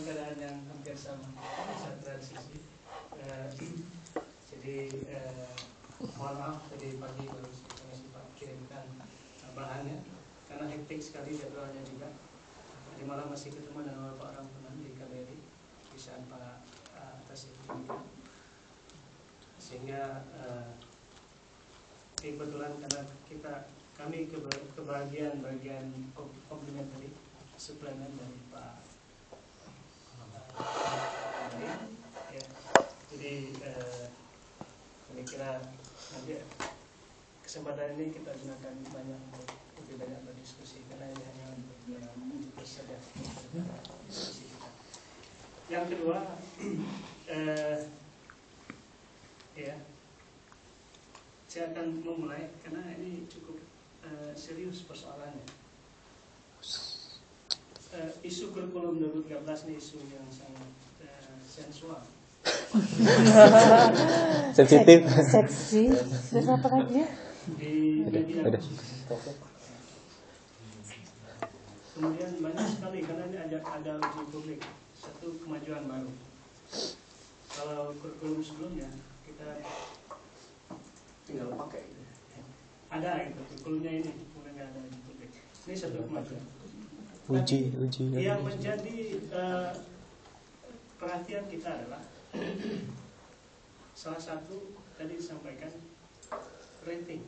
keadaan yang hampir sama, bisa transisi. Jadi mohon maaf tadi pagi baru saya sempat kirimkan bahannya karena hektik sekali jadwalnya juga. Tadi malam masih ketemu dengan beberapa orang teman di KBRI, bisa Pak atas itu juga. Sehingga kebetulan karena kami kebagian bagian komplementari suplemen dari Pak ya. Jadi kami kira nanti kesempatan ini kita gunakan lebih banyak berdiskusi karena ini hanya untuk saja diskusi kita. Yang kedua ya, saya akan memulai karena ini cukup serius persoalannya. Isu kurikulum 2013 ini isu yang sangat sensual. Sensitif. Seksi. Sudah apa lagi ya? Di media. Kemudian banyak sekali karena ini ada uji publik, satu kemajuan baru. Kalau kurikulum sebelumnya kita tinggal pakai gitu. Ada gitu, kurikulumnya ini kemudian nggak ada uji publik. Ini satu kemajuan. Uji. Yang menjadi perhatian kita adalah salah satu tadi disampaikan rating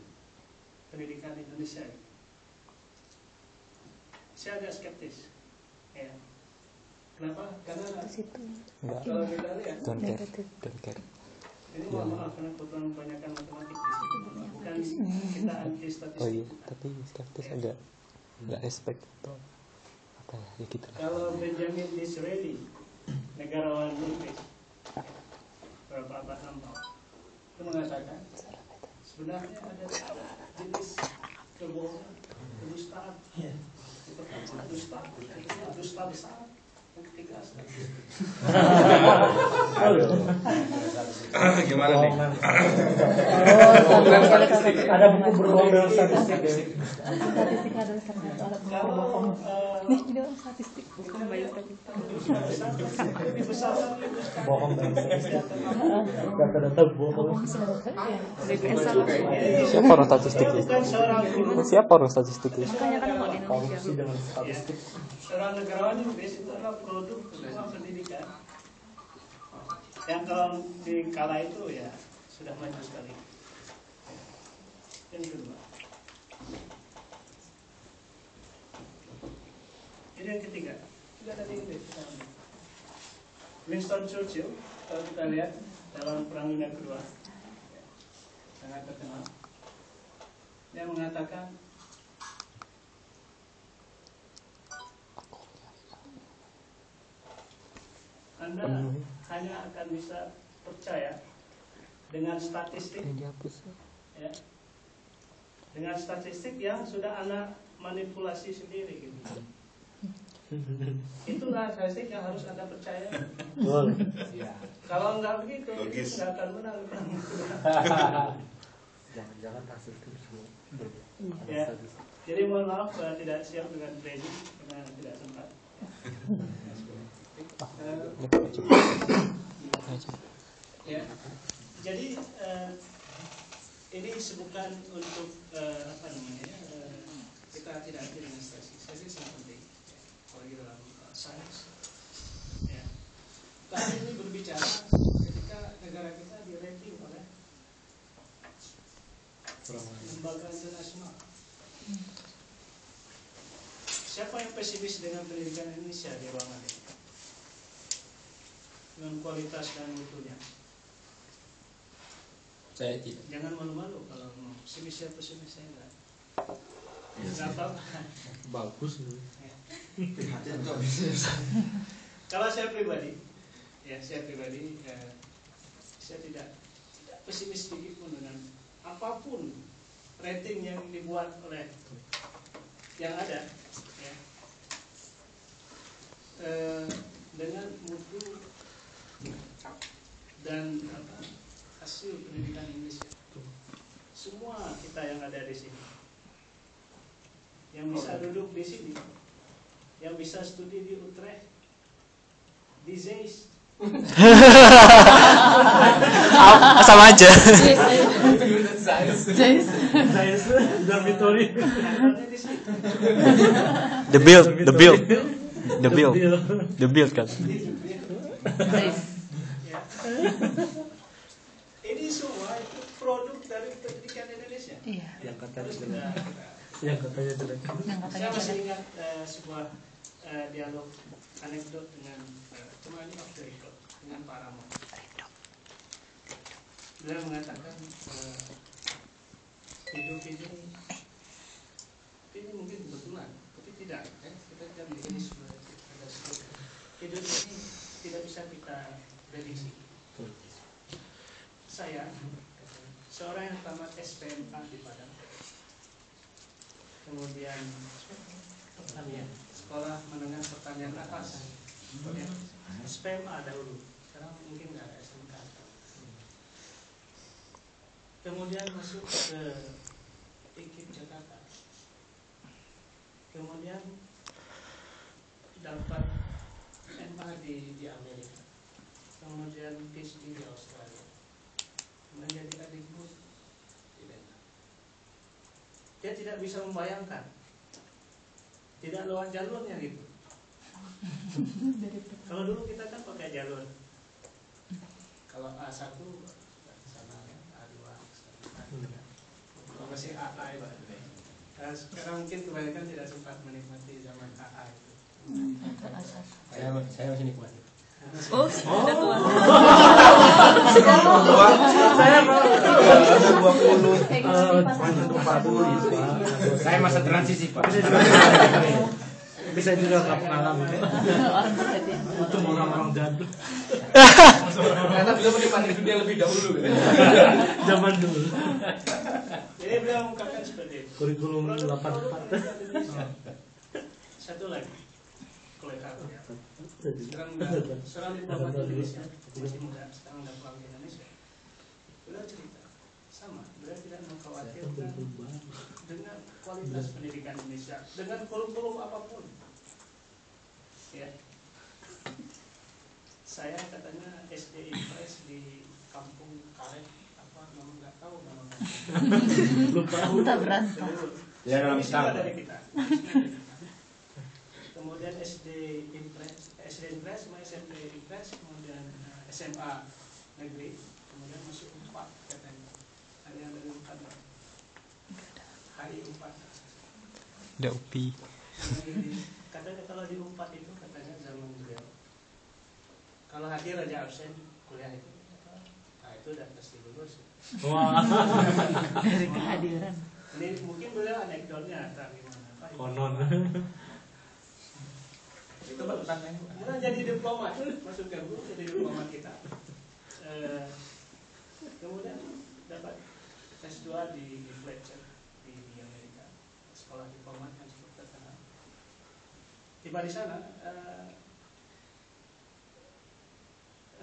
pendidikan Indonesia. Saya agak skeptis, ya. Kenapa? Karena kalau kita lihat, Don't care. ini mohon maaf karena kebetulan kebanyakan matematik di sini. Bukan kita anti statistik. Oh iya, tapi skeptis agak nggak respect atau apa ya gitu. Kalau Benjamin Disraeli, negarawan Inggris, berapa abad lampau, itu mengatakan sebenarnya ada jenis kebohongan, kedustaan. Pertama dusta besar, yang ketiga gimana nih? Ada buku berbohong dalam statistik. Statistik adalah karena itu alat ukur bohong. Nih jadi orang statistik bukan biostatistik. Bohong dalam statistik. Data-data bohong. Bohong sudah ya. BPS salah. Siapa orang statistik ya? Siapa orang statistik ya? Makanya kan kalau di Indonesia. Korupsi dengan statistik. seorang negarawan Inggris itu adalah produk semua pendidikan. Yang kalau di kala itu ya sudah maju sekali. Yang kedua. Jadi yang ketiga, juga dari Inggris. Winston Churchill, kalau kita lihat dalam Perang Dunia Kedua, sangat terkenal. Dia mengatakan Anda hanya akan bisa percaya dengan statistik, ya, dengan statistik yang sudah Anda manipulasi sendiri, gitu. Itulah statistik yang harus Anda percaya. Kalau enggak begitu, nggak akan menang. Jangan-jangan hasil itu semua. Ya. Jadi mohon maaf tidak siap dengan training karena tidak sempat. Ya, jadi ini bukan untuk apa namanya kita tidak hati dengan statistik sangat penting, apalagi dalam sains. Ya. Tapi ini berbicara ketika negara kita di-ranking oleh lembaga internasional. Siapa yang pesimis dengan pendidikan Indonesia di ruangan ini? Dengan kualitas dan mutunya. Saya tidak. Jangan malu-malu kalau mau pesimis saya enggak. Enggak apa-apa. Bagus. Ya. Kalau saya pribadi, saya tidak pesimis sedikit pun dengan apapun rating yang dibuat oleh yang ada, ya. Dengan mutu dan hasil pendidikan Indonesia. Semua kita yang ada di sini, yang bisa duduk di sini, yang bisa studi di Utrecht, Jadi Zeiss. Sama aja. Jais. Dormitory. Kantornya di situ. The build kan. Jais. Ya. Ini semua itu produk dari pendidikan Indonesia. Iya. Yang katanya Harus jelek. kita- Yang katanya jelek. Yang katanya Saya masih jelek. ingat sebuah dialog anekdot dengan cuma ini off the record dengan Pak Ramo. Beliau mengatakan hidup ini mungkin kebetulan, tapi tidak. Kita tidak menjadi sebuah hidup ini tidak bisa kita prediksi. Saya seorang yang tamat SPMA di Padang, kemudian sekolah menengah pertanian atas, ya, SPMA dahulu, sekarang mungkin nggak ada SMK. Kemudian masuk ke IKIP Jakarta, kemudian dapat MA di Amerika, kemudian PhD di Australia, menjadi adikmu di Denmark. Dia tidak bisa membayangkan, tidak lewat jalurnya gitu. Kalau dulu kita kan pakai jalur, kalau A1 sana ya, A2 kalau masih AA itu. Sekarang mungkin kebanyakan tidak sempat menikmati zaman AA itu. Saya masih nikmati. Oh, sudah tua. Saya mau. Saya masa transisi, Pak. Bisa juga nggak pengalaman. Orang berarti. Untuk orang-orang jadul. Karena beliau menikmati dunia lebih dahulu. Zaman dulu. Jadi beliau mengungkapkan seperti itu. Kurikulum Produk 84. Indonesia. Satu lagi, kolektor. Seorang diplomat Indonesia masih muda, sekarang udah pulang ke Indonesia. Beliau cerita sama, beliau tidak mengkhawatirkan dengan kualitas pendidikan Indonesia, dengan kurikulum apapun. Ya, saya katanya SD Impres di kampung Karet apa nama nggak tahu nama. Lupa. Kita berantem. Ya, dalam Ini semua setahun. dari kita. Kemudian SD Impres, sama SMP Impres, kemudian SMA negeri, kemudian masuk 4 katanya. Hanya dari 4 lah. HI 4. Ada UPI. Katanya kalau di 4 itu katanya zaman beliau, kalau hadir aja absen kuliah itu, nah itu udah pasti lulus. Wah. Dari kehadiran. Ini mungkin beliau anekdotnya atau gimana? Pak? Konon. Itu karena jadi diplomat, masuk ke guru jadi diplomat kita. Kemudian dapat S2 di Fletcher di Amerika, sekolah diplomat yang cukup terkenal. Tiba di sana,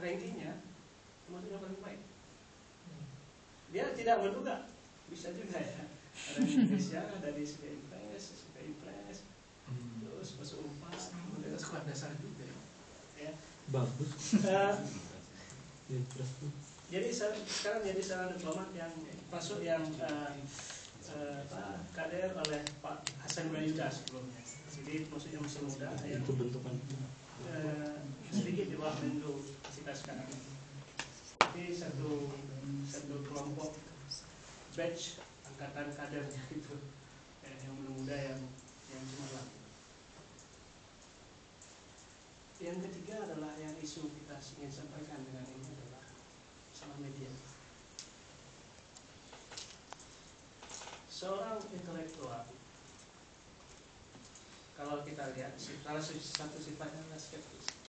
rankingnya termasuk yang paling baik. Dia tidak menduga, bisa juga ya. Ada di Indonesia, dari SD Impres, terus masuk UNPAD, kemudian sekolah dasar juga. Ya. Bagus. Jadi sekarang jadi seorang diplomat yang masuk yang kader oleh Pak Hasan Bayuda sebelumnya. Jadi maksudnya masih muda yang Itu bentukan. sedikit di bawah Menlu kita sekarang. Jadi satu kelompok batch angkatan kadernya itu yang muda yang cemerlang. Yang ketiga adalah yang isu kita ingin sampaikan dengan ini adalah masalah media. Seorang intelektual, kalau kita lihat, salah satu sifatnya adalah skeptis.